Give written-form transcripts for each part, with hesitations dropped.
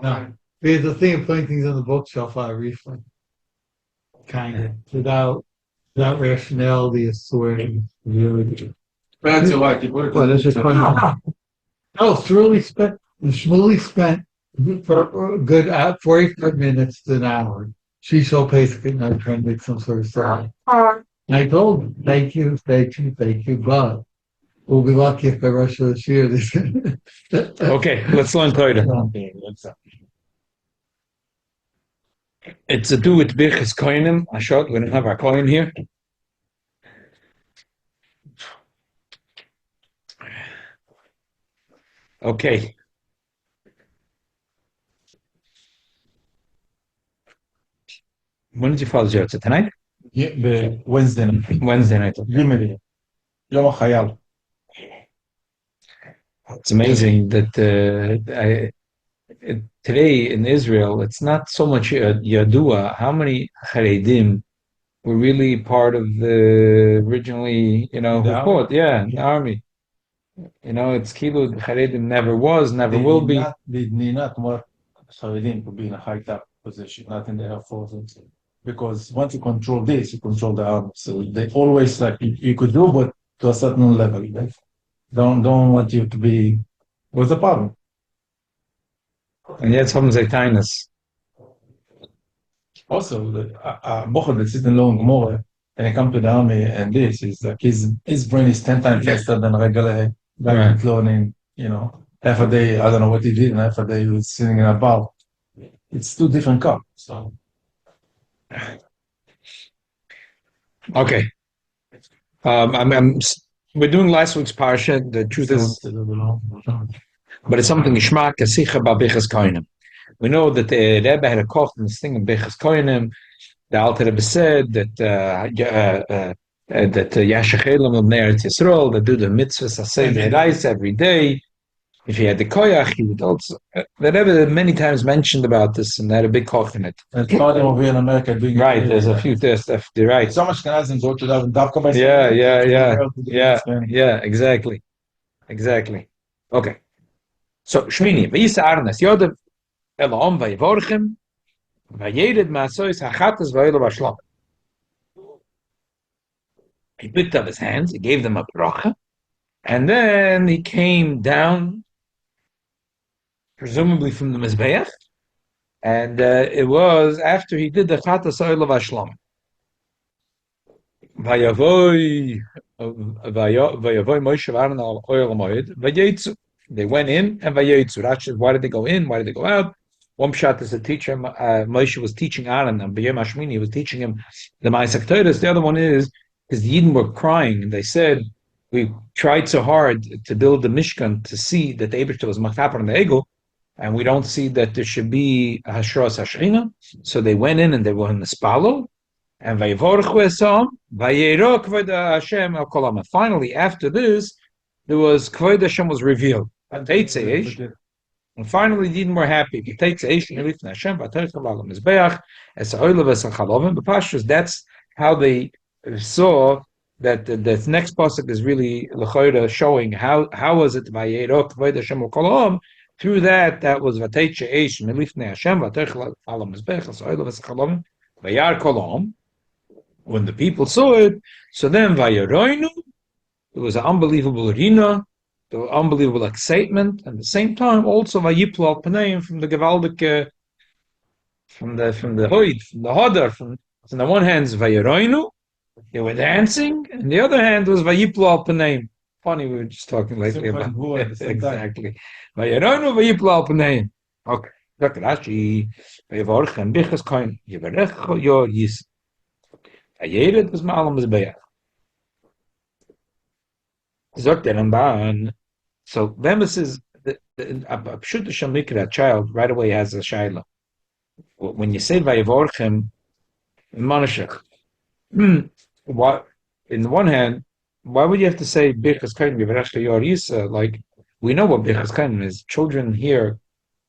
No. There's a thing of putting things on the bookshelf out of reflex. Kind of. Without rationality is swearing. Really. That's right. You put it. Well, it's just funny. No, Shmuley spent for a good 45 minutes to an hour. She's so basically not trying to make some sort of sound. And I told him, thank you, but we'll be lucky if by Rosh Hashanah this. Okay, let's learn Torah. It's to do with Birchas Kohanim. Ashot, we don't have our Kohen here. Okay. When did you fall out? Tonight? Yeah, Wednesday night. Wednesday night. Yom HaChayal. It's amazing that today in Israel, it's not so much Yadua. How many Haredim were really part of the originally, who fought? Yeah, the army. It's Kilu, the Haredim never was, never will be. They need not want Haredim to be in a high-top position, not in the Air Force. Because once you control this, you control the army. So they always you could do, but to a certain level. They don't want you to be. What's the problem? And yet, some say kindness. Also, the Bochum that sits in Long Gemara and he comes to the army, and this is like his brain is 10 times faster than regular back learning. Half a day, I don't know what he did, and half a day he was sitting in a bar. It's two different cups. So. Okay. We're doing last week's parsha. The truth is, but it's something Ishmak Sichos about Birchas Kohanim. We know that the Rebbe had a koch in this thing of Birchas Kohanim. The Alter Rebbe said that Yashachelim of Eretz Yisrael that do the mitzvahs asay de'rais every day. If he had the koyach, he would also. The Rebbe many times mentioned about this and had a big koch in it. And starting over here in America doing right. There's a few tests. Right. So much Canadians go to that and Dafka by Yeah. Exactly. Okay. So Shmini, Vayisa Arnas Yodav Elohim Vivorchem Vayered Masois Hachatas Vayelo Bashlam. He picked up his hands, he gave them a bracha, and then he came down, presumably from the Mizbeach, and it was after he did the Chatas Vayelo Bashlam. Vayavoy Moshe Aaron al Oil Moed Vayetzu. They went in and Vayetzu. Rashi, why did they go in? Why did they go out? One pshat is the teacher. Moshe was teaching Aaron, and B'yom Hashmini he was teaching him the Ma'aseh Torahs. The other one is because the Yidden were crying, and they said, "We tried so hard to build the Mishkan to see that the Eibishter was Machaper and the Egel, and we don't see that there should be a Hashras Hashina." So they went in and they were in the Spalo. And finally, after this, there was Kvod Hashem was revealed. And finally, Yidden were happy. That's how they saw that the next pasuk is really l'chayra showing how was it Vayero Kvod Hashem Kolam. Through that was Vateiche Eish Melifnei Hashem Vateichel Alam Mizbeach Oil V'Sachalovim Vayar Kolam. When the people saw it, so then Vayaroinu, there was an unbelievable arena, there was unbelievable excitement, and at the same time also Vayiplu al Paneim from the Gevaldik, from the Hoid, from the Hodar. So on the one hand, Vayaroinu, they were dancing, and the other hand was Vayiplu al Paneim. Funny, we were just talking lately about it. Exactly. Vayaroinu, Vayiplu al Paneim. Okay. Dr. Rashi, Vivorchem, Birchas Kohanim, Yivarecho Yor Yis. Ayered was Ma'alam Mizbeach. Zogt Ramban. So Vemus is Pshuta Shamikra, a child, right away has a shaila. When you say Vayivorchem, Manashach, what? In the one hand, why would you have to say Birchas Kohanim Yivarecho Yor Yis? Like we know what Birchas Kohanim is. Children here,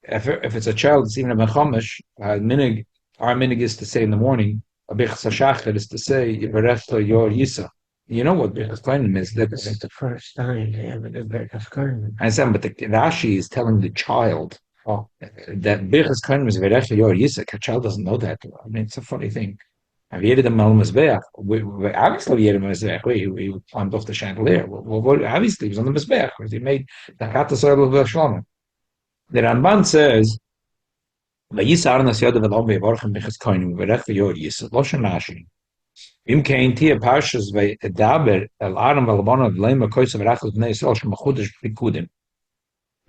if it's a child, it's even a mechamish. Minig, our minig is to say in the morning. A Birchas HaShachar is to say Yivarecho Yor Yisa. You know what Birchas Kohanim is? This is the first time they ever did Birchas Kohanim. I said, but the Rashi is telling the child that Birchas Kohanim is Verecha Yor Yisek. A child doesn't know that. I mean, it's a funny thing. Have you heard the Mal Mizbeach? Obviously, we heard the Mizbeach. He climbed off the chandelier. Obviously, he was on the Mizbeach because he made the Kata Soil of Shlomo. The Ramban says, "Vayisa Aron as Yadiv v'lo Vivorchem Birchas Kohanim Verecha Yor Yisek Lo Shanashi." Im kein Tia Parshas Daber El Aron Valabona V'leima Koysa V'rachos Bnei Yisrael Shemachudesh Bikudim.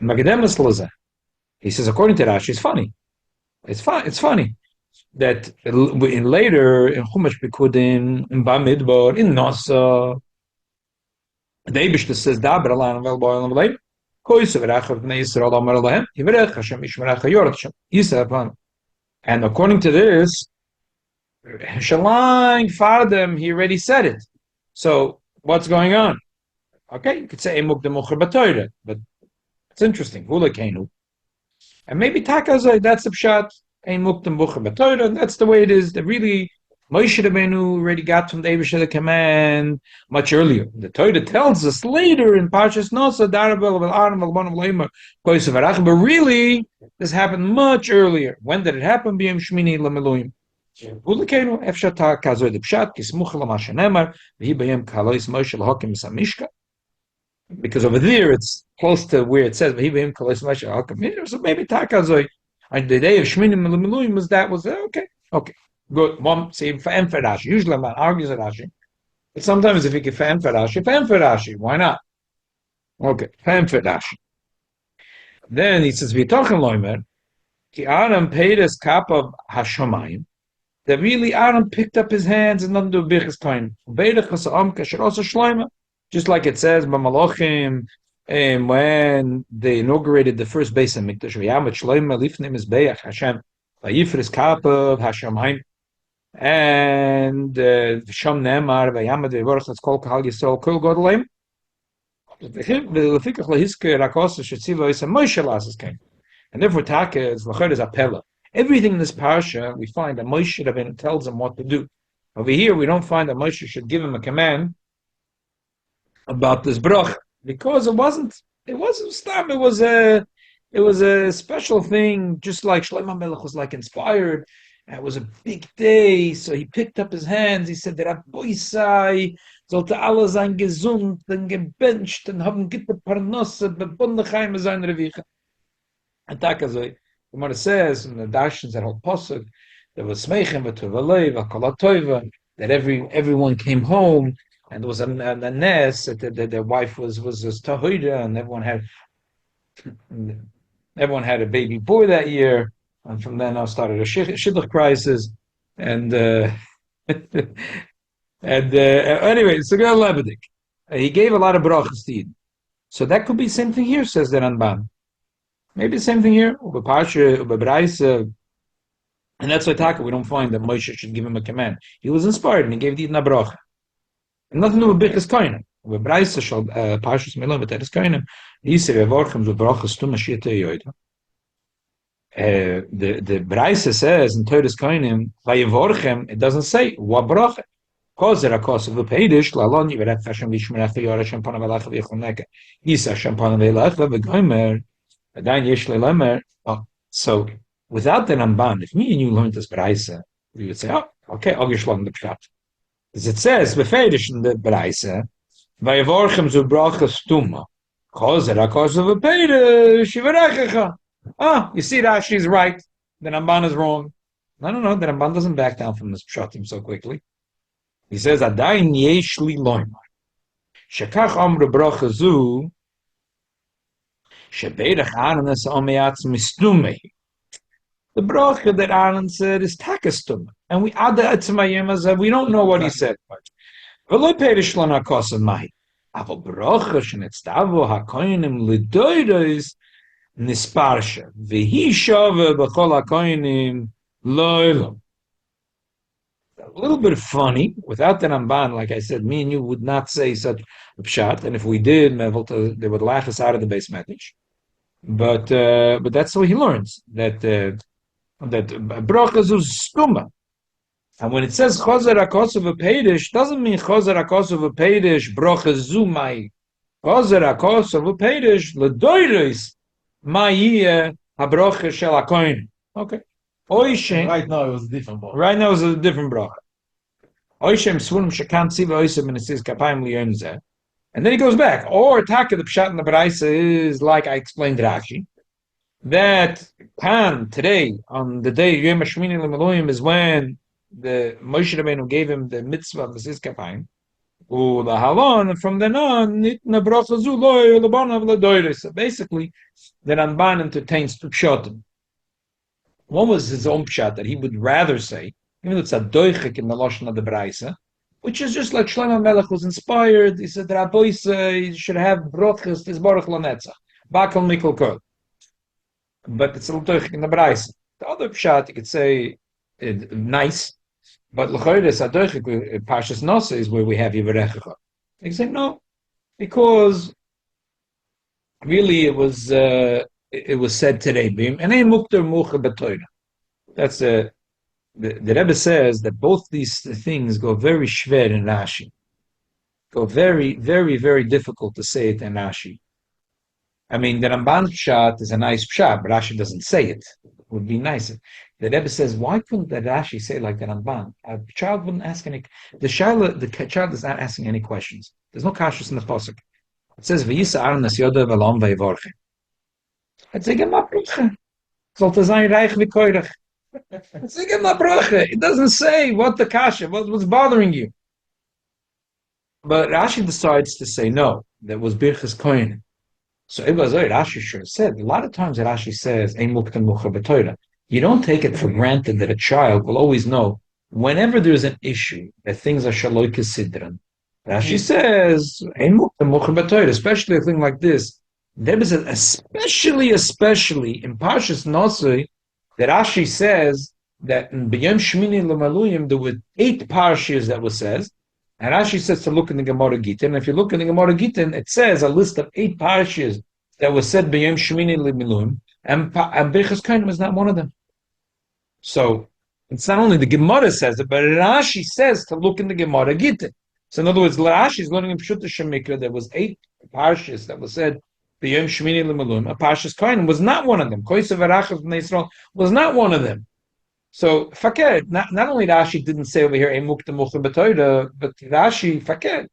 Magademus Loza. He says, according to Rashi, it's funny. It's funny that in later in Chumash Bikudim, in Bamidbar, in Nosa, the Eibishter says Daber El Aron Valabona V'leima Koysa V'rachos Bnei Yisrael Amar Lahem Yivarech Hashem Yishmerecha Yor Hashem Yisrael Upon. And according to this, Shalang Fardem, he already said it. So what's going on? Okay, you could say Emuk de Mocher Batoira, but it's interesting. Hulakenu. And maybe Takazai, that's the pshat. Emuk de Mocher Batoira, and that's the way it is. That really Moshe Rabbeinu already got from the Eibusha the command much earlier. The Torah tells us later in Parshas Nosa, Darabel Aram Alban Leimer Koyse Varach, but really this happened much earlier. When did it happen? B'yom Shmini Lameluim. Hulakenu Efshata Kazoy the Pshat Kismuch Lama Shenemar V'hi B'yom Kalois Moshe L'Hokim Samishka. Because over there it's close to where it says V'hi B'yom Kalois Moshe L'Hokim. So maybe Takazoy on the day of Shmini Lameluim was okay. Good. One say Fa'em Rashi. Usually I'm not arguing with Rashi, but sometimes if you get Fa'em Rashi, why not? Okay, Fa'em Rashi. Then he says V'tochen Loimer Ki Aaron paid his cap of Hashomayim. That really Aaron picked up his hands and nothing to do with Birchas Kohanim. Beidach Hasam Kasher also Shloima, just like it says B'Malachim when they inaugurated the first Beis Hamikdash. V'yamet Shloima lifnei Mizbeach Hashem V'yifris cap of Hashomayim. And Sham Nemar Vayamad Vivorchas Kol Kahal Yisrael Kol Godleim. Lefikach Lehiske Rakos Shetziva Isa Moshe Lasses came, and therefore Taka is Lachar is Apella. Everything in this parsha we find that Moshe Rabbeinu tells him what to do. Over here we don't find that Moshe should give him a command about this brach because it wasn't stam. It was a special thing, just like Shlomo Melech was like inspired. It was a big day, so he picked up his hands. He said, "Der Aboisai sollte alle sein gesund und gebencht und haben gitte Parnasse bebunden Chaim sein Revicha." And Takazoi, the Gemara says in the Darshans that whole pasuk, there was Smeichim v'Tovalev v'Kolatoiva, that everyone came home, and there was a nes that their wife was Tahoida, and everyone had a baby boy that year. And from then on started a shidduch crisis, and anyway, it's a girl Lebedik. He gave a lot of brachas to Eden. So that could be the same thing here, says the Ramban. Maybe the same thing here. And that's why Taka, we don't find that Moshe should give him a command. He was inspired and he gave Eden a bracha. And nothing to do with Birchas Kohanim. Bebraisa shall Parshas Milah v'Teres Kohanim. Yisir Vivorcham zu brachas tu Mashiach Yoda. The Braisa says in Teres Kohanim Vivorcham, it doesn't say what bracha. Because there are cause of the peidish lalon yivarech Hashem lishmerach v'yor Hashem panav elach v'yichoneka Yisa Hashem panav elach v'gomer adayin yesh le'lemer. So without the Ramban, if me and you learned this Braisa, we would say, oh, okay, I'll geschlagen the pshat. As it says befeidish in the Braisa Vivorcham zu brachas tuma. Because there are cause of the peidish yivarechecha. You see Rashi is right, the Ramban is wrong. No, the Ramban doesn't back down from this pshatim so quickly. He says, Adayin yesh li loymar. Shekach amru bracha zu, shebeirach Aaron es omeyatz mistumei. The bracha that Aaron said is takastum. And we add the etzmayim as we don't know what he said. V'lo perish lana kosa mahi. Aval bracha shenetztavo hakoinim lidoidois nisparsha v'hi shove b'chol hakoinim lo'elam. A little bit funny. Without the Ramban, like I said, me and you would not say such a pshat, and if we did, they would laugh us out of the base message. But that's what he learns, that bracha zu stuma. And when it says Chozer HaKosov HaPeidish, doesn't mean Chozer HaKosov HaPeidish brocha zumai. Chozer HaKosov HaPeidish ledoiris ma'iyeh habrocha shel HaKoyin. Okay. Oishem. Right now it was different. Bro. Right now it's a different bracha. Oishem svunim shekam tziva oisem and it says kapayim liyom zeh. And then he goes back. Or Taka, the Pshat in the Baraisa is like I explained Rashi, that Pan today, on the day Yom HaShmini L'Meloyim, is when the Moshe Rabbeinu gave him the mitzvah of the Sis Kapayim. The Halon, and from then on, Nitna Bracha Zu Loy L'Banav L'Doyre. So basically, the Ramban entertains two pshatim. One was his own pshat that he would rather say, even though it's a doichik in the Lashon of the Baraisa, which is just like Shlomo Melech was inspired. He said, Rabbois, you should have brochas, this baruch lanetzach, bakal mikol kol. But it's a little doichik in the Baraisa. The other pshat, you could say, nice, but l'choyres adoichik, Parshas Nasa is where we have Yivarechecha. They say, no, because really it was said today, and ein mukter mucha b'toyra. That's the Rebbe says that both these things go very shver in Rashi. Go very, very, very difficult to say it in Rashi. I mean, the Ramban pshat is a nice pshat, but Rashi doesn't say it. It would be nice. The Rebbe says, why couldn't the Rashi say like the Ramban? A child wouldn't ask any. The child is not asking any questions. There's no kashrus in the pasuk. It says, "V'yisa Aaron as yodiv v'lam vivorchem." It's a gemma bruche. Sollte sein reich v'koirach. It's a gemma bruche. It doesn't say what the kasha, what's bothering you. But Rashi decides to say no. That was birchas kohen. So it was Rashi should have said. A lot of times Rashi says, "Ein muktan mucha b'toira." You don't take it for granted that a child will always know whenever there's an issue that things are shaloi kesidran. Rashi says, "Ein muktan mucha b'toira," especially a thing like this. Rebbe says, especially in Parshas Nosei, that Rashi says that in B'yom Shmini L'Maluyim there were 8 parshas that was says, and Rashi says to look in the Gemara Gittin. And if you look in the Gemara Gittin, it says a list of 8 parshas that was said B'yom Shmini L'Maluyim, and Birchas Kohanim is not one of them. So it's not only the Gemara says it, but Rashi says to look in the Gemara Gittin. So in other words, Rashi is learning in Pshuta Shemikra. There was 8 parshas that was said B'yom Shmini L'Maluyim. A Parshas Kohanim was not one of them. Koisav Arachas B'nai Yisrael was not one of them. So Fakir, not only Rashi didn't say over here Mukta Mucha B'Toira, but Rashi Fakir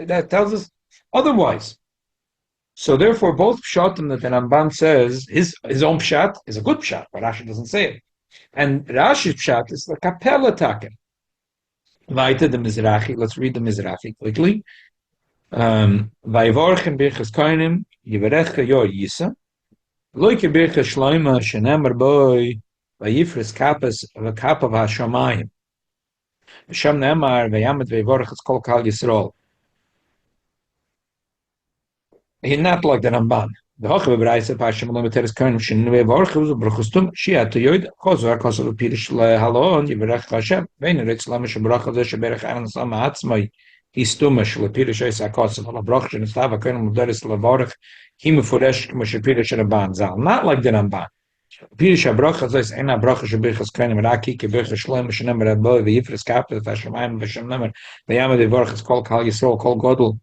that tells us otherwise. So therefore, both pshatim that the Ramban says his own pshat is a good pshat, but Rashi doesn't say it, and Rashi's pshat is the kapella taken. Weiter the Mizrahi. Let's read the Mizrahi quickly. Vivorchem birchas kohanim yivarecha yor yisa loike birchas shloima shenemar boy vayifres kapas v'kapav hashamayim v'sham ne'emar v'yamet v'yivorchas kol kal Yisrael. He's not like the Ramban. The Hochve B'Raisa Pashem Lometeres Kohanim Shenu V'Yivorchus V'Bruchustum Shia Toyoid Chozor Kosov Pirish LeHalon Yivarech Hashem V'Yineretz Lamish Bracha Zeh Sheberech Aaron Sama Atzmai Histumash LePirish Eis HaKosov LeBrach Shenestav HaKohanim L'Doris LeVorech Himufuresh K'mo Shepirish Rabban Zal. Not like the Ramban. Pirish HaBracha Zeh Ein HaBracha Sheberechas Kohanim Raki Keberech Shloim Shenem Rabbi V'Yifres Kapel V'Hashemayim V'Shem Nemer V'Yamed V'Yivorchus Kol Kal Yisrael Kol Godel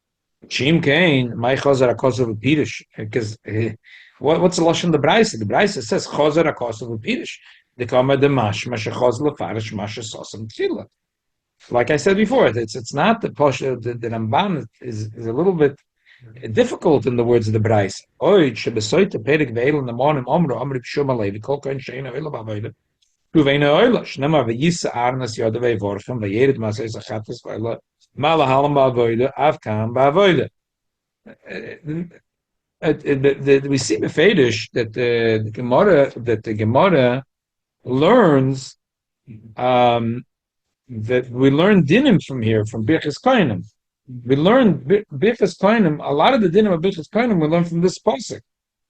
Shim Kain, my Chazar Akosov Pirish, because what's the lashon the Braisa? The Braisa says Chazar Akosov Pirish. The Kama the Mash Mashachaz Lefarish Masha Sosam Tfila. Like I said before, it's not the Posha. The Ramban is a little bit difficult in the words of the Braisa. Oy Shebesoyte Perik Veil in the morning Omro Omri Pshuma Levi Kol Kain Sheina Vela Bavoida. Ruveina Oyla Shnema VeYisa Aaron as Yodavei Vorchem VeYerid Masay Zachatas Vayla. Malahalam ba'avoida, avkam ba'avoida. We see befedish that the Gemara learns that we learn dinim from here from Birchas Kohanim. We learn Birchas Kohanim. A lot of the dinim of Birchas Kohanim we learn from this pasuk.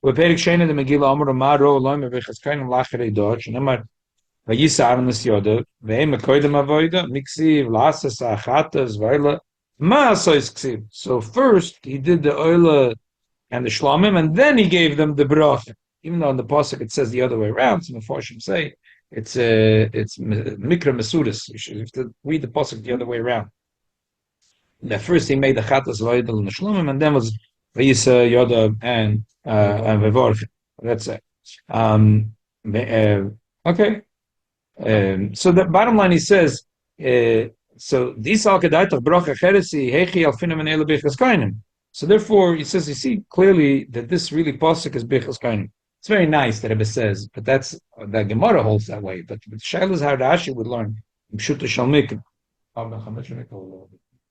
We perik sheina the Megillah Amar Maro Loim Birchas Kohanim lacharei doch Shnamar. Vayisa Aaron as Yodov, ve'em akoydem avoida, miksiv, lasas achatas, vayla, ma'asois ksiv. So first he did the oila and the shlamim, and then he gave them the bracha. Even though in the pasuk it says the other way around, some Mefarshim say it's mikra mesudis. You have to read the pasuk the other way around. That first he made the chatas loydel and shlomim, and then was Vayisa, Yoda, and Vivorch. That's it. Okay. So the bottom line, he says, so therefore, he says, you see clearly that this really pasuk is bichas kainim. It's very nice that Rebbe says, but that's the Gemara holds that way. But Shaila is how Rashi would learn.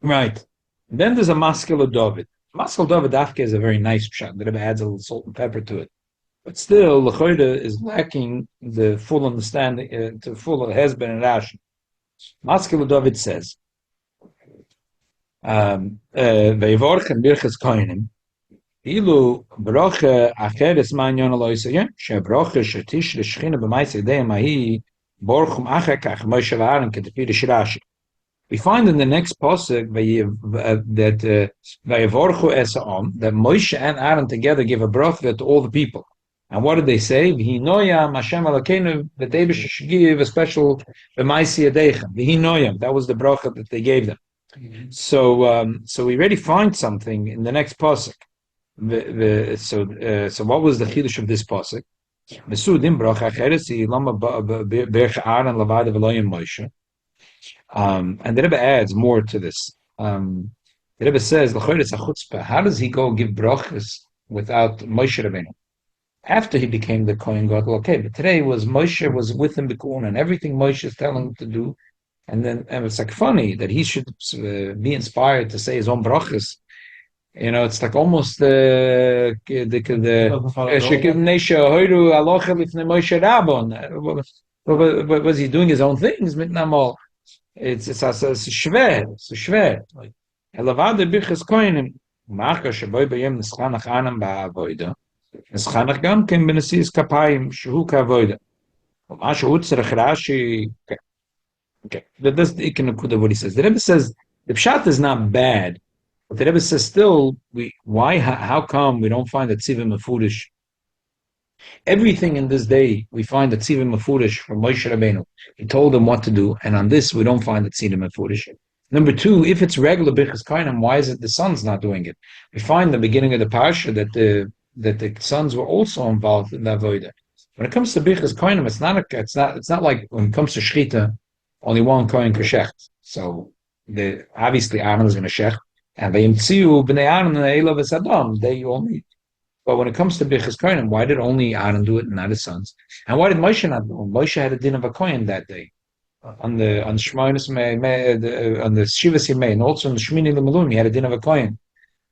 Right. And then there's a maskil David. Maskil David Dafke is a very nice pshat. The Rebbe adds a little salt and pepper to it. But still, L'choida is lacking the full understanding, to full hezben and Rashi. Maskil David says, ויברכם ברכס כהנים, אילו ברוכה אחרת מעניין לא יסיים, שברוכה שתיש לשכינה במעש ידיהם ההיא, בורכם אחר כך, משה ואהרן כתפי רש"י. We find in the next pasuk that Vayevorchu Esa'om, that Moshe and Aaron together give a bracha to all the people. And what did they say? V'hinoyam Hashem Elokeinu, that they should give a special b'maisi yadechem. V'hinoyam, that was the bracha that they gave them. So we already find something in the next pasuk. So what was the chiddush of this pasuk? Mesudim bracha cheresi lama berch Aaron levada v'loyim Moshe. And the Rebbe adds more to this. The Rebbe says, "L'choyres achutzpah." How does he go give brachas without Moshe Rabbeinu? After he became the Kohen Gadol, okay. But today Moshe was with him b'kuon, and everything Moshe is telling him to do. And it's like funny that he should be inspired to say his own brachas. You know, it's like almost the was he doing his own things? It's schwer. Elavad birchas kohenim ma'achar sheboy bayem nischanach anam ba'avoda nischanach gam ken b'nesis kapayim shehu ka'avoda ma shehu tzarech Rashi. Okay, that's the ikon what he says. The Rebbe says the pshat is not bad, but the Rebbe says still how come we don't find that tzivim mefurish? Everything in this day, we find the tzivim mefurish from Moshe Rabbeinu. He told them what to do, and on this, we don't find the tzivim mefurish. Number two, if it's regular birchas kohanim, why is it the sons not doing it? We find the beginning of the parsha that the sons were also involved in the avodah. When it comes to birchas kohanim, it's not like when it comes to shchita, only one kohen can shecht. So obviously Aaron is going to shecht, and vayimtziu b'nei Aaron and Elav es Adam, they only. But when it comes to Birchas Kohanim, why did only Aaron do it and not his sons? And why did Moshe not do it? Moshe had a din of a Kohen that day. On the Shmoonis on the Shivas Yimei, and also on the Shmini L'Malun, he had a din of a Kohen.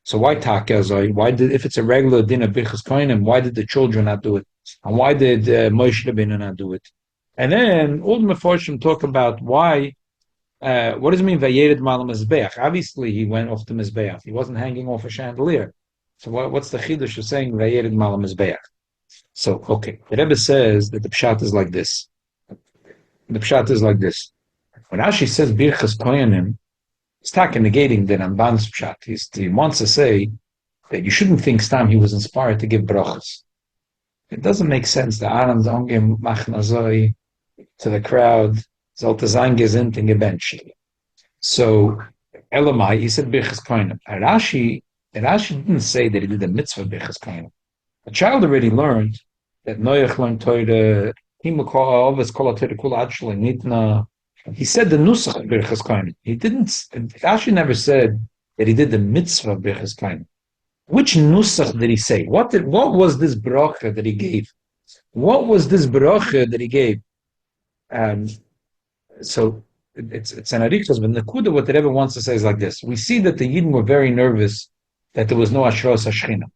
So why Takazoi? If it's a regular din of Birchas Kohanim, why did the children not do it? And why did Moshe Rabbeinu not do it? And then all the Meforshim talk about why. What does it mean Vayered Malam Mizbeach? Obviously, he went off the Mizbeach. He wasn't hanging off a chandelier. So what's the chiddush of saying Vayered Malam Mizbeach? So okay, the Rebbe says that the pshat is like this. The pshat is like this. When Rashi says Birchas Kohanim, he's talking negating the Ramban's pshat. He wants to say that you shouldn't think Stam he was inspired to give brachas. It doesn't make sense that Aaron's ongem machnazoi to the crowd. So Elamai, he said Birchas Kohanim. Rashi didn't say that he did the mitzvah Birchas Kohanim. A child already learned that Noach learned Torah. He said the nusach of Birchas Kohanim. He didn't. Rashi never said that he did the mitzvah of Birchas Kohanim. Which nusach did he say? What was this bracha that he gave? What was this bracha that he gave? So it's an arichos, but Nakuda, what the Rebbe wants to say is like this. We see that the Yidden were very nervous that there was no Ashros Hashchina.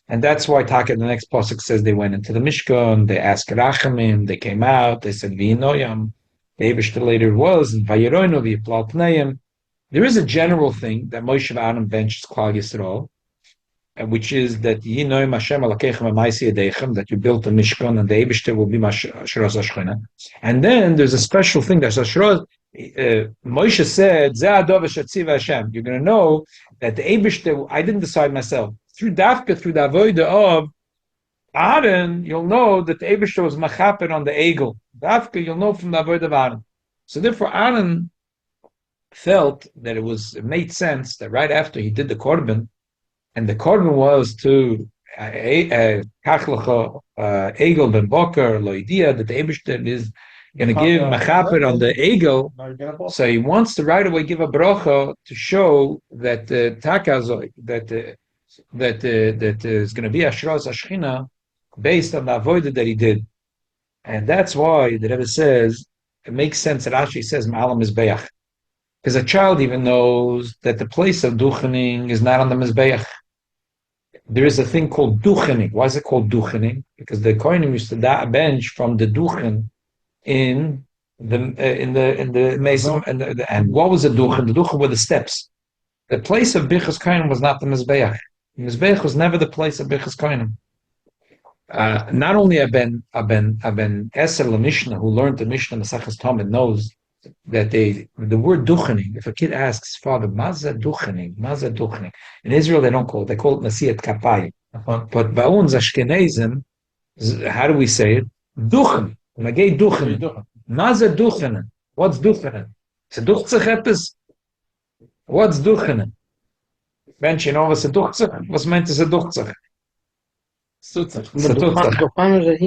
And that's why Taka, the next pasuk says they went into the Mishkan, they asked Rachamim, they came out, they said V'inoyam, the Eibishter later was, and Vayeroinu v'yiplal pneim. There is a general thing that Moshe and Aaron benches Klal Yisrael, which is that Yinoyam Hashem alakechem v'maisi yadechem, that you built a Mishkan and the Eibishter will be Ashros Hashchina. And then there's a special thing that's Ashros. Moshe said, Zeh adov v'shatziv Hashem. You're going to know that the Eibishter, I didn't decide myself. Through the avodah of Aaron, you'll know that the Eibishter was machaper on the egel. Dafka, you'll know from the avoid of Aaron. So therefore, Aaron felt that it made sense that right after he did the korban, and the korban was to egel ben boker loidia, that the Eibishter is going to give machaper on the egel. So he wants to right away give a bracha to show that takazoi, that is going to be ashras ashchina based on the avodah that he did, and that's why the Rebbe says it makes sense that Rashi says ma'alam mizbeach, because a child even knows that the place of duchening is not on the mizbeach. There is a thing called duchening. Why is it called duchening? Because the kohanim used to bench from the duchen in the mason, and what was the duchen? The duchen were the steps. The place of bichas kohanim was not the mizbeach. The mizbeach was never the place of bichas kohanim. Not only I've been Eser Mishnah, who learned the Mishnah Masachas Talmud, knows that the word duchening. If a kid asks father, "Maza duchening," in Israel they don't call it; they call it Nasiat Kapayim. But by uns Ashkenazim, how do we say it? Duchen. Magei duchening. Maza duchening. What's duchening? It's a duchzech. What's duchening? Bench, you know what's a duchzech? What's meant as a duchzech?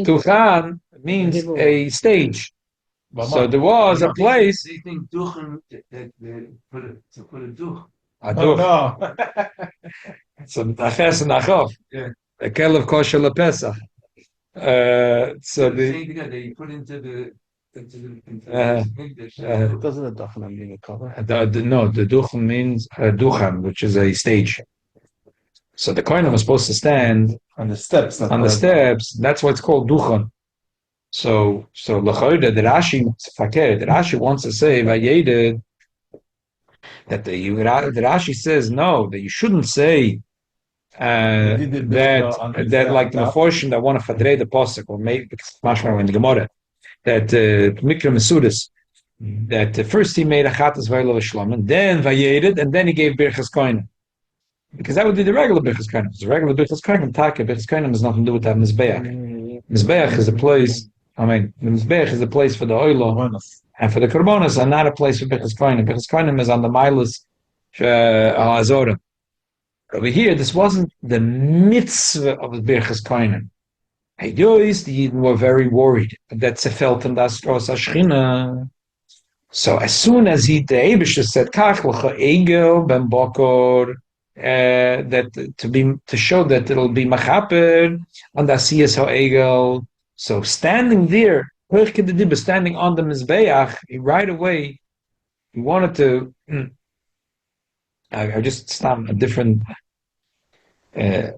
Duchan means a stage. So there was a place. They think duchen to put a duch. A duch. So naches and nachov. A kelev kosher lepesach. So they put into the doesn't the duchen mean a cover? No, the duchen means duchan, which is a stage. So the kohen was supposed to stand on the steps. On the steps. That's why it's called duchan. So l'choyda, the Rashi wants to say vayeded that the Rashi says no, that you shouldn't say that like the portion that want to fadrei the posuk, or maybe mashma in the Gemara that mikra mesudis, that first he made a chatas vaylo v'shlom, and then vayeded, and then he gave birchas kohen. Because that would be the regular Birchas Kohanim. The regular Birchas Kohanim, Birchas Kohanim has nothing to do with that Mizbeach. Mizbeach is a place, the Mizbeach is a place for the oilo and for the Korbanos, and not a place for Birchas Kohanim. Birchas Kohanim is on the Milas Al-Azora. Over here, this wasn't the mitzvah of the Birchas Kohanim. Yedios, the Yidden were very worried that Sefelt and Astros Ashchina. So as soon as the Eibishter said, Kach l'cha egel ben bokor, that to show that it'll be machaper on the asiyas ha'egel. So standing there, standing on the mizbeach, right away he wanted to. I just stopped a different. When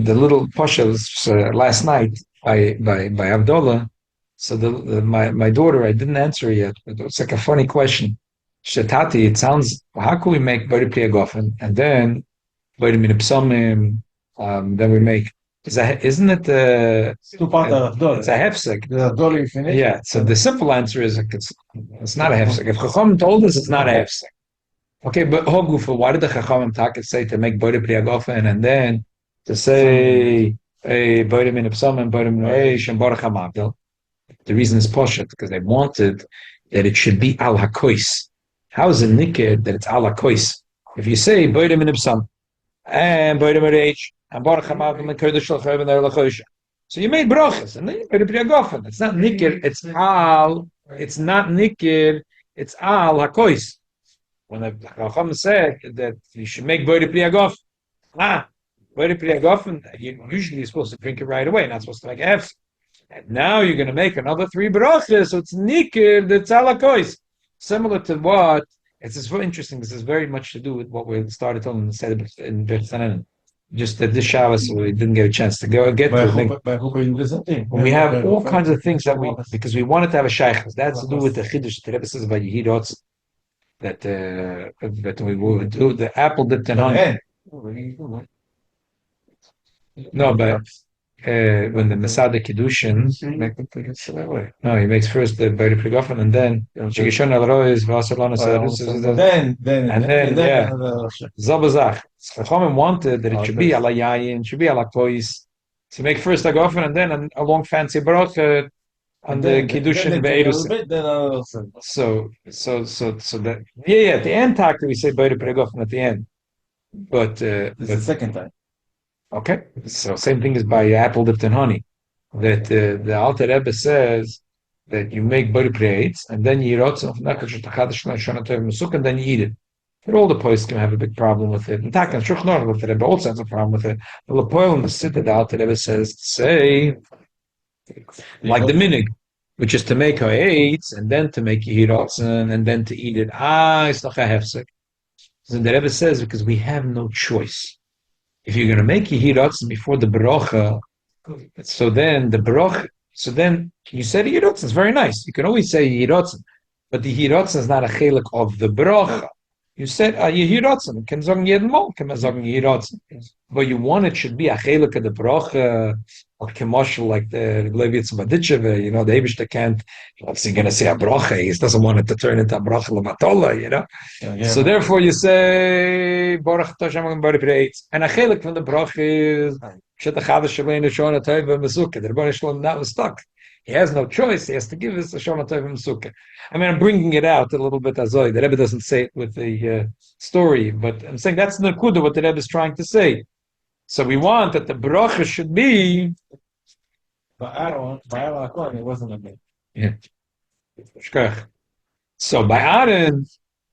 the little pasha was last night by Abdullah, so my daughter, I didn't answer yet, but it's like a funny question. Shetati, it sounds, how can we make Bari Priya Gofen and then Bari Min Psomim, then we make, isn't it it's a hefsek? Yeah, so the simple answer is it's not a hefsek. If Chacham told us it's not a hefsek. Okay, but Hogufa, why did the Chacham Taket say to make Bari Priya Gofen and then to say Bari Min Psomim, Bari Min Eish, and Baruch HaMavdil? The reason is Poshet, because they wanted that it should be al hakois. How is it nikir that it's al hakois? If you say boidem in ibsam and boidem reich and baruch hamav and kodesh shel and lachosh, so you made brachas and then you put a priyagofen. It's not nikir. It's al. It's not nikir. It's al hakois. When the Chacham said that you should make boidem priyagofen, boidem priyagofen, you usually supposed to drink it right away. Not supposed to make hefs. And now you're going to make another 3 brachas, so it's nikir, that's alakois. Similar to what, it's very interesting, this has very much to do with what we started on in Bertzanen. Just that this Shabbos, we didn't get a chance to get to. We have all kinds of things that because we wanted to have a shaykhs. That's to do with the Chiddush, the Rebbe says about Yehidot, that we would do the apple dipped in honey. No, but when the Masada Kiddushin, no, he makes first the Bari Prigofen and then Shigishon al Rois, Vasalana, and then Zabazach. Chachamim wanted that it should be ala yayin, should be ala kois, So make first a gofen and then a long fancy bracha on the kiddushin be'erus. So that at the end talk we say be'er pregofen at the end. But This is the second time. Okay, so same thing as by apple dipped in honey. That the Alter Rebbe says that you make be'er preitz and then you rotz of nakash tachadash shana tov mesuk and then you eat it. But all the poets can have a big problem with it. And Takan Shulchan Aruch, the Rebbe also has a problem with it. The Lepoil and the Siddha, the Alter Rebbe says to say, like the minig, which is to make ha'etz and then to make yehiratzen and then to eat it. It's not a hefsek. So the Rebbe says because we have no choice. If you're going to make yehiratzen before the bracha, so then you said yehiratzen. It's very nice. You can always say yehiratzen, but the yehiratzen is not a chelik of the bracha. You said yehiratzen. Can sagen jeden Mal, can man sagen yehiratzen. But you want it should be a chelik of the bracha, or commercial like the Leviatz Baditcheve, the Eibishter can't, if he's going to say a bracha, he doesn't want it to turn into a bracha l'matola, So therefore you say, Baruch Hashem Baruch Preitz. And a chelik from the bracha is, Shetachadash Shalei Neshona Tova Mesukah. The Rebbeinu Shalom that was stuck. He has no choice. He has to give us a Shona Tova Mesukah. I mean, I'm bringing it out a little bit azoi. The Rebbe doesn't say it with the story, but I'm saying that's the nakuda, what the Rebbe is trying to say. So we want that the bracha should be. But Aaron, it wasn't like that. Yeah. So by Aaron,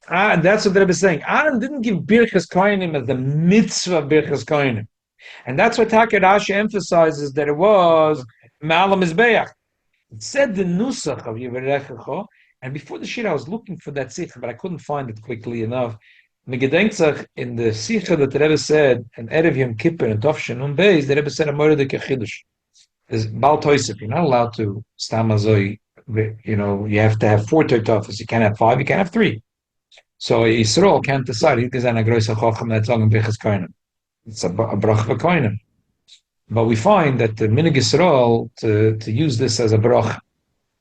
that's what the Rebbe is saying. Aaron didn't give Birchas Kohanim as the mitzvah of Birchas Kohanim. And that's why Taka Rashi emphasizes that it was Ma'alam Mizbeach. It said the Nusach of Yivarechecho, and before the Shir I was looking for that Sikh, but I couldn't find it quickly enough. Megedenksach in the Sicha that the Rebbe said, and Erev Yom Kippur and Tov Shenun Beis, the Rebbe said a Moeredek Chidush. Is Bal Toisef. You're not allowed to stam azoi. You have to have 4 toitofas. You can't have 5. You can't have 3. So Yisrael can't decide. It's a brach v'koinem. But we find that the minig Yisrael to use this as a brach.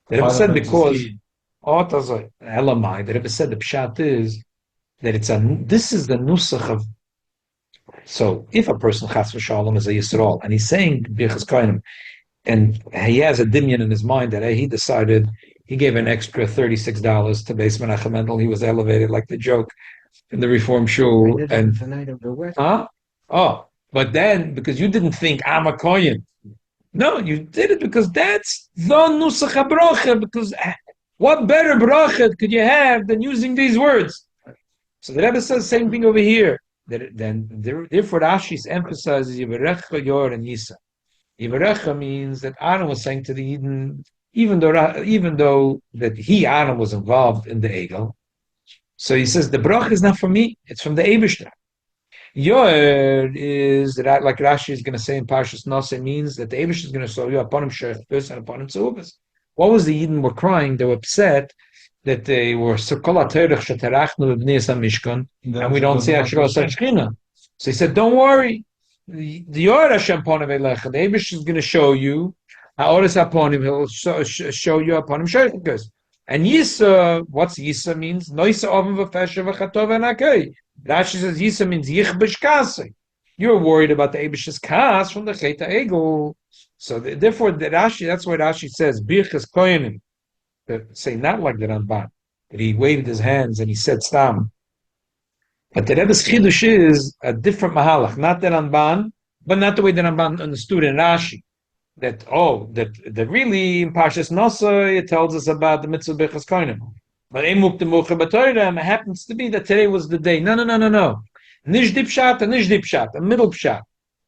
The Rebbe said because Elamai. The Rebbe said the pshat is that this is the nusach of. So if a person chas v'shalom is a Yisrael and he's saying birchas koinem, and he has a dimyan in his mind that he decided he gave an extra $36 to Beis Menachem Mendel. He was elevated like the joke in the Reform Shul. And but then because you didn't think I'm a kohen, no, you did it because that's the nusach habrocha. Because what better bracha could you have than using these words? So the Rebbe says the same thing over here. Therefore, Rashi emphasizes Yivarecha, Yor, and Yisa. Yivarecha means that Aaron was saying to the Eden, even though that Aaron was involved in the Egel. So he says the brach is not from me; it's from the Eibishter. Yor is that, like Rashi is going to say in Parshas Nase, means that the Eibishter is going to show you upon him sheikhus and upon him tzehuvas. What was the Eden were crying? They were upset that they were and we don't see actual Shechina. So he said, don't worry. The Yor Hashem Ponim Elecha, the Eibush is going to show you Ha'oris Haponim, he'll show you Haponim Sheikhus. And Yisa, what's Yisa means? Noisa Oven V'Fesha V'Chatov V'Nakei. Rashi says Yisa means Yichbish Kasei. You're worried about the Eibush's Kas from the Cheta Egel. So therefore, that's why Rashi says Birchas Koyanim. Say not like the Ramban, that he waved his hands and he said Stam. But the Rebbe's Chidush is a different Mahalach, not the Ramban, but not the way the Ramban understood in Rashi. That really in Parshas Nasa it tells us about the mitzvah Birchas Kohanim. But Emuk the Mocha B'Torah happens to be that today was the day. No. Nishdip Pshat, a middle Pshat.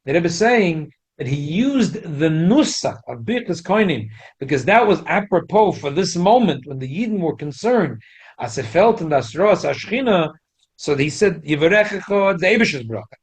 The Rebbe is saying that he used the nusach of Birchas Kohanim because that was apropos for this moment when the Yidden were concerned. As it felt in the Asros Ashchina, so he said, Yivarechecho, the Eibish's bracha.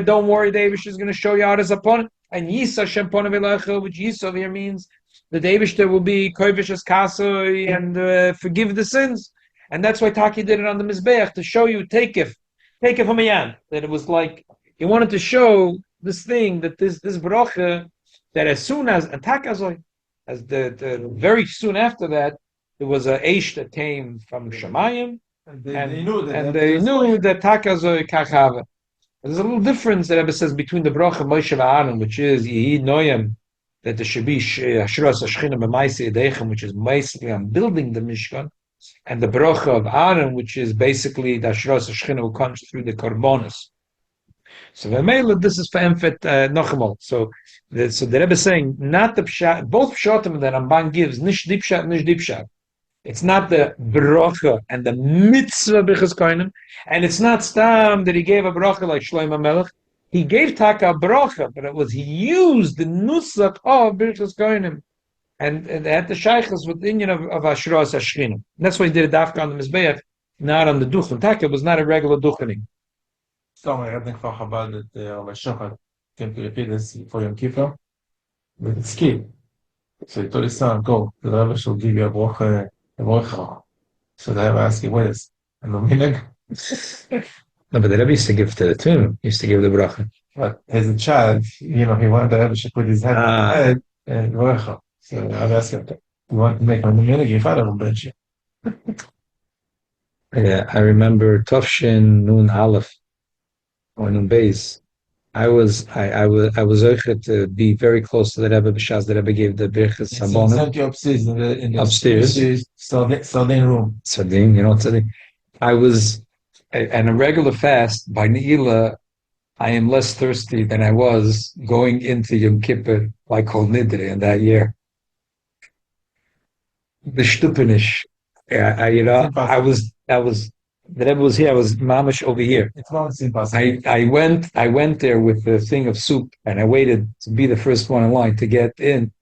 Don't worry, the Eibish is going to show you how to upon it. And Yisa Shem Ponav Elecha, which Yisa over here means the Eibish will be Koivish's Kasoi and forgive the sins. And that's why Taki did it on the Mizbeach to show you, take it from a yan. That it was like, he wanted to show this thing that this bracha that as soon as Takazoi, as the very soon after that, there was a Eish that came from Shemayim, and they knew that Takazoi Kachava. There's a little difference that Rebbe says between the bracha of Moshe and Aaron, which is Yehi Noyam, that there should be Hashras Hashchina B'Maaseh Yedechem, which is basically on building the Mishkan, and the bracha of Aaron, which is basically the Hashras Hashchina who comes through the Korbanos. So this is for Emfet Nochemal. So the Rebbe is saying not the pshat, both pshatim that Ramban gives, nish deep pshat. It's not the bracha and the mitzvah b'chas kohanim, and it's not stam that he gave a bracha like Shlomo Melech. He gave taka a bracha, but it was he used the nusach of b'chas kohanim, and had the shaychus with the Indian of Ashras Hashchina. That's why he did a dafka on the mizbeach, not on the duchen. Taka was not a regular duchening. So I think for Chabad that Rabbi Shochat came to repeat this for Yom Kippur with the ski. So he told his son, go, the Rebbe shall give you a bracha. So the Rebbe asked him, what is? And the minhag? No, but the Rebbe used to give to the tomb. He used to give the bracha. But as a child, he wanted the Rebbe should put his head on the head and bracha. So the Rebbe asked him, you want to make on the minhag? Your father will bench you. Yeah, I remember Tovshin Nun Aleph or Nun Beis. I was oichet to be very close to the Rebbe b'shas the Rebbe gave the birchas sabonim. Sent you upstairs in the Upstairs. Sardine room. Sardine, tzaddik. I was on a regular fast by Ne'ilah. I am less thirsty than I was going into Yom Kippur like Kol Nidre in that year. The Stupenish. I was. The Rebbe was here. I was mamish over here. It's not impossible. I went there with the thing of soup, and I waited to be the first one in line to get in.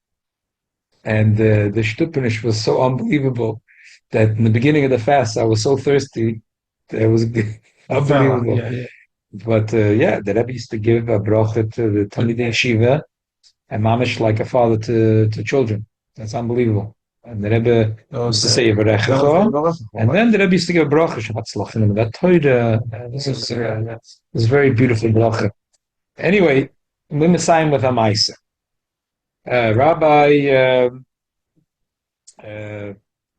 And the Stupenish was so unbelievable that in the beginning of the fast, I was so thirsty. That it was unbelievable. Yeah. But the Rebbe used to give a bracha to the Talmidei Yeshiva, and mamish like a father to children. That's unbelievable. And the Rebbe used to say Yivarechecha, and then the Rebbe used to give a bracha Shabbat that Torah. This is very beautiful bracha. Anyway, we Messiah with a Maisa. Rabbi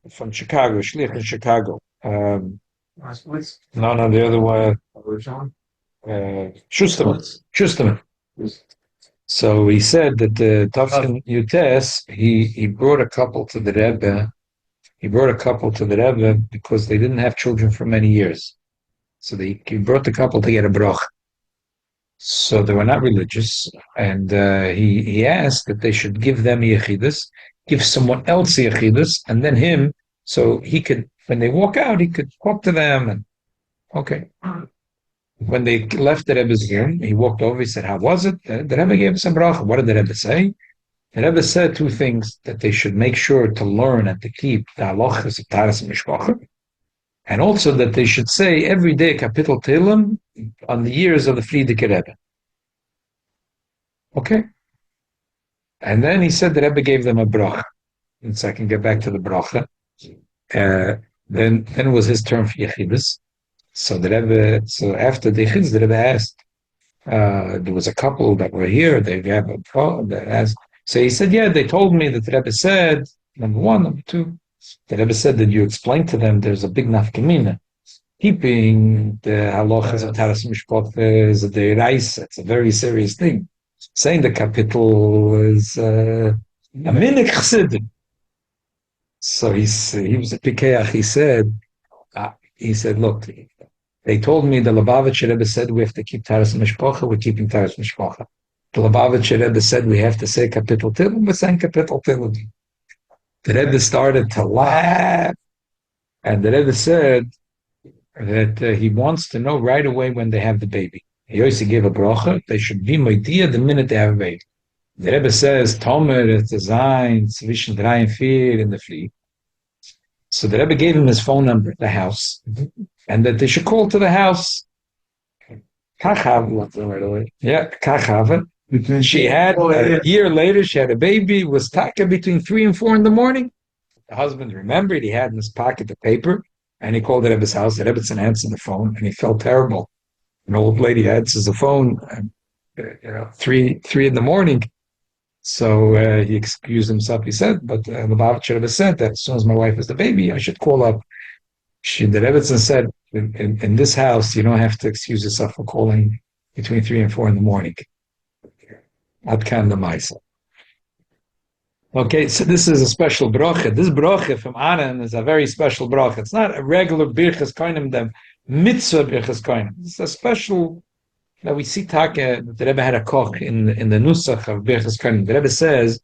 from Chicago, Shlich in Chicago. No, the other one. Schusterman. So he said that the Tafsin Yutes, he brought a couple to the Rebbe. He brought a couple to the Rebbe because they didn't have children for many years. So he brought the couple to get a brach. So they were not religious, and he asked that they should give them yechidus, give someone else yechidus, and then him, so he could, when they walk out, he could talk to them. And okay. When they left the Rebbe's room, he walked over, he said, how was it? The Rebbe gave us a bracha. What did the Rebbe say? The Rebbe said two things, that they should make sure to learn and to keep the halachas of Taras Mishpacha, and also that they should say every day Kapitel Tehillim on the years of the Friedrich Rebbe. Okay? And then he said the Rebbe gave them a bracha. And so I can get back to the bracha. Then it was his turn for Yechidus. So the Rebbe, after the Yechidus, the Rebbe asked, there was a couple that were here, they have a bracha that asked. So he said, yeah, they told me that the Rebbe said, number one, number two, the Rebbe said that you explained to them there's a big nafkamina. Keeping the halachas of Taras Mishpacha is a deiraisa. It's a very serious thing. Saying the capital is a minik chesidim. So he was a pikeach. He said, look, they told me the Lubavitcher Rebbe said we have to keep Taras Mishpacha. We're keeping Taras Mishpacha. The Lubavitcher Rebbe said we have to say Kapitel Tehillim. We're saying Kapitel Tehillim. The Rebbe started to laugh, and the Rebbe said that he wants to know right away when they have the baby. He also gave a bracha. They should be moidia the minute they have a baby. The Rebbe says Tomer is designed zwischen 3 and 4 in the fleet. So the Rebbe gave him his phone number at the house, and that they should call to the house. Yeah, Kachava. She had, a year later, she had a baby. It was taka between 3 and 4 in the morning. The husband remembered, he had in his pocket the paper, and he called the Rebbe's house. The Rebbe's answered the phone, and he felt terrible. An old lady answers the phone, 3 in the morning. So he excused himself. He said, but the Lubavitcher Rebbe said that as soon as my wife has the baby, I should call up. The Rebbetzin said, in this house, you don't have to excuse yourself for calling between 3 and 4 in the morning. Ad kan the Maisa. Okay, so this is a special bracha. This bracha from Aaron is a very special bracha. It's not a regular birchas koinim, the mitzvah birchas koinim. It's a special that we see Taka. The Rebbe had a koch in the nusach of birchas koinim. The Rebbe says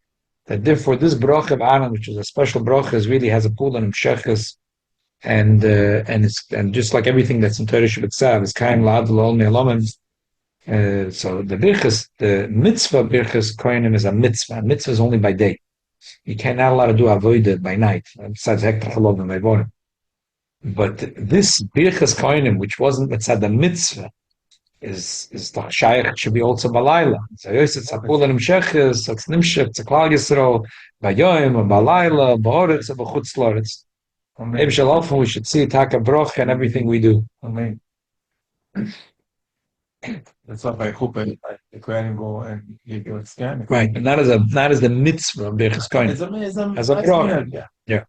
that therefore this bracha of Aaron, which is a special bracha, is really has a pool and shechas, and just like everything that's in Torah Shabbat is kaim la'ad l'ol me'alomim. So the birchas, the mitzvah birchas koinim is a mitzvah. A mitzvah is only by day. You not allowed to do avodah by night, besides hektar chalov and mevorim. But this birchas koinim, which wasn't mitzvah the mitzvah, is the shaykh should be also balayla. So yes, it's a pul and nimshechus, it's nimshech, it's a klal yisrael, bayoyim, balayla, ba'oretz, b'chutz loretz. Maybe shalom, we should see taka broch and everything we do. Amen. That's not by chuppah. The Kohanim go and give you a scan. Right, but not as the mitzvah of birchas koinim. As a broch. Yeah.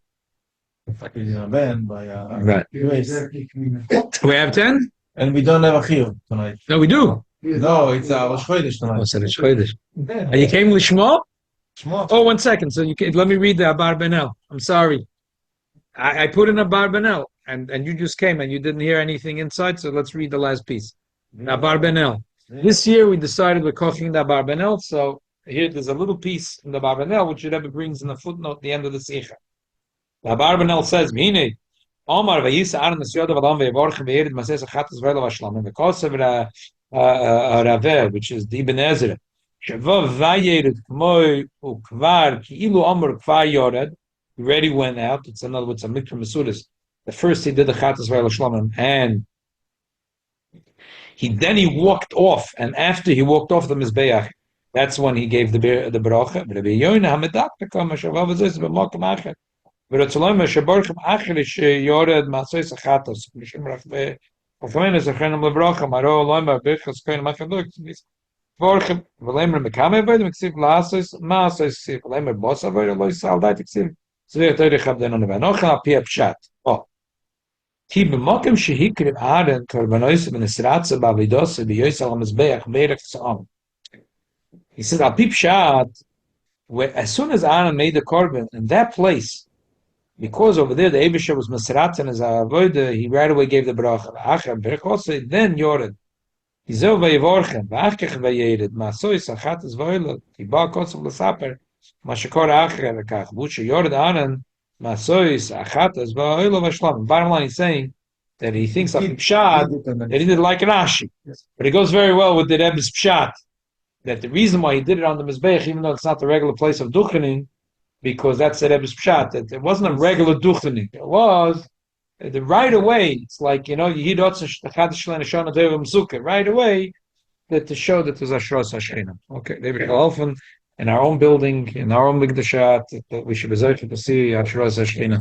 It's like a band by Right. We have 10? And we don't have a chiyuv tonight. No, we do. No, it's Rosh Chodesh tonight. Oh, so it's Chodesh. And you came with Shmo? Shmo. Oh, 1 second. So you can, let me read the Abar Benel. I'm sorry. I put in Abar Benel, and you just came and you didn't hear anything inside, so let's read the last piece. Abar Benel. This year we decided we're cooking the Abar Benel, so here there's a little piece in the Abar Benel which the Rebbe brings in the footnote at the end of the Sichos. The Abar Benel says, Mine, Omar וישא אהרן ידיו ויברכם וירד מעשה שיחת ואלה והשלמים וכוסף רבה, which is the Ibn Ezra, שבו וירד כמו וכבר כאילו אומר כבר יורד, he already went out. It's in other words a mikra mesudas. The first he did the chatas ve'el shlamim, and then he walked off, and after he walked off the mizbeach, that's when he gave the bracha. ורצלם שברכם אחרי שיורד מעשה סחטוס משמרח וכמובן זכרנו לברכה מרו למה ברכס כאן מחדוק ברכם ולמר מכמה בית מקסיב לעשות מעשה סיב ולמר בוס אבל לא יסעל די תקסיב זה יותר יכבדנו ונוכל על פי הפשט כי במקום שהקריב אהרן קורבנוס ונסרצה בעבידוס ויועץ על המזבח בערך סעם. He said על פי פשט, as soon as Aaron made the korban in that place, because over there the Eibusha was Masrat and his avodah, he right away gave the bracha. Then Yored. Hizo Vivorchen, Vachkech Vayered, Masoi Sachatas Voilot, Tiba Kotsav Lasaper, Mashakor Acher Kach, Bucha Yored Anan, Masoi Sachatas Voilot Vashlam. Bottom line, he's saying that he thinks of Pshat, that he did like Rashi. But it goes very well with the Rebbe's Pshat, that the reason why he did it on the Mizbeach, even though it's not the regular place of Duchening, because that's the Rebbe's Pshat, that it wasn't a regular Duchening. It was the right away. It's like, you know, right away, that to show that there's Ashras Hashchina. Okay, they were often in our own building, in our own Mikdashat, that we should be able to see Ashras Hashchina.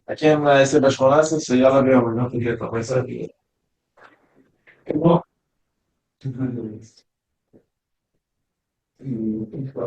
Aqui é esse basculado, se ela vê o não podia começar aqui.